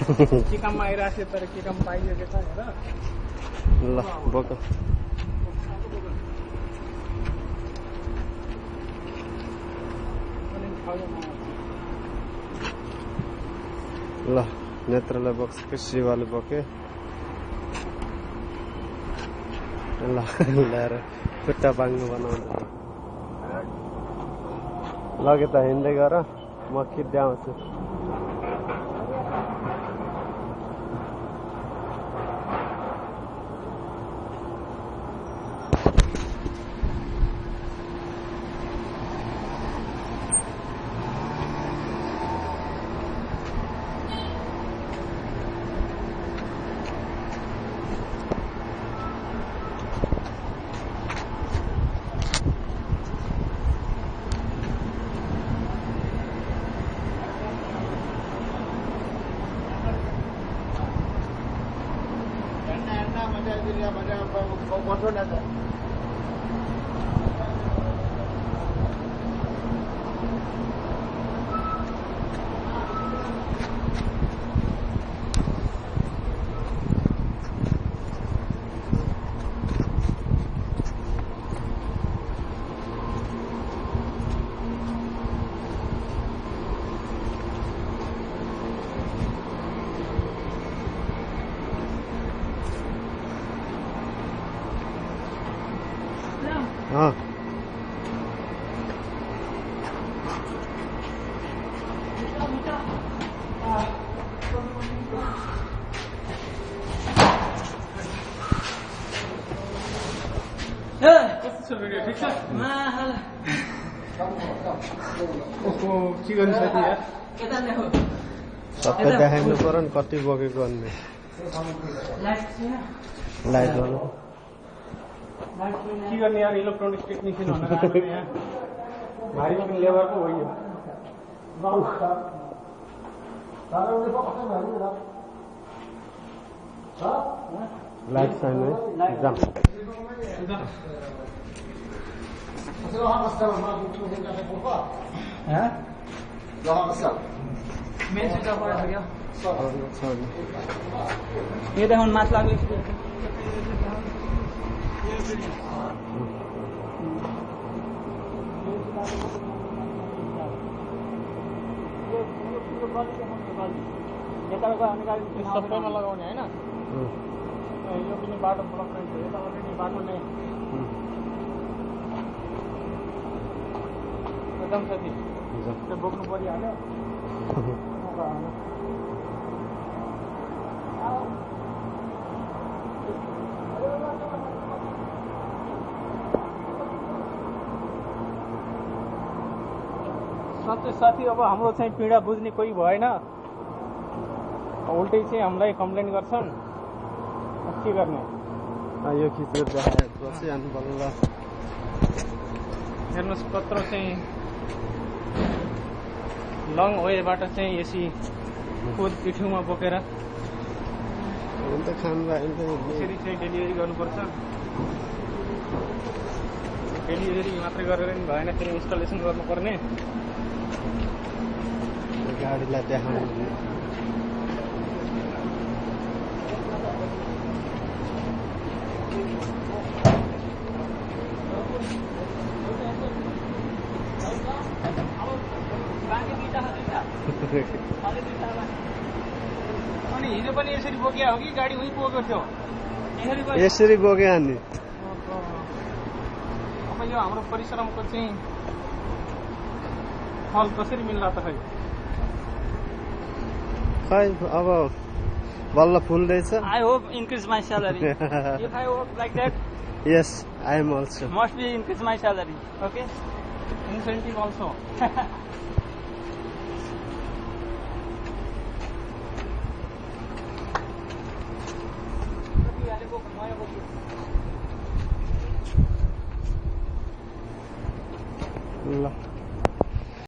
के काममा आइरहेको थियो तर के काम पाइएको छ हेर ल बोक ल नेत्रलाई बोक्छ कि शिवले बोके ल ल्याएर खुट्टा बाङ्नु बनाउँछ लगे त हिँड्दै गर म खिच्दै आउँछु सबै देखाइनु पर्यो नि कति बोकेको अन्य लाइट गर्नु के गर्ने यार इलेक्ट्रोनिक्स टेक्निसियन भनेर यहाँ भारी पनि लेबरको हो यो लाइट छैन जाम मेन स्विच अफ गरिसक्यो यो देखाउनु माथि लाग्यो सबैमा लगाउने होइन यो पनि बाटो ब्लक रहेछ यता अलरेडी बाटो नै एकदम साथी त्यो बोक्नु परिहाल्यो सन्तोष साथी अब हाम्रो चाहिँ पीडा बुझ्ने कोही भएन उल्टै चाहिँ हामीलाई कम्प्लेन गर्छन् के गर्ने यो खिचेर देखाएपछि अनि बल्ल हेर्नुहोस् कत्रो चाहिँ लङ वेबाट चाहिँ यसरी कोद पिठ्युमा बोकेर यसरी चाहिँ डेलिभरी गर्नुपर्छ डेलिभरी मात्रै गरेर नि भएन फेरि इन्स्टलेसन गर्नुपर्ने गाडीलाई देखाउनु अनि हिजो पनि यसरी बोक्या हो कि गाडी उही बोकेको थियो यसरी बोक्यो अनि अब यो हाम्रो परिश्रमको चाहिँ फल कसरी मिल्ला त खै अब बल्ल फुल्दैछ I hope increase my salary. If I work like that, yes, I am also. Must be increase my salary. Okay, incentive also.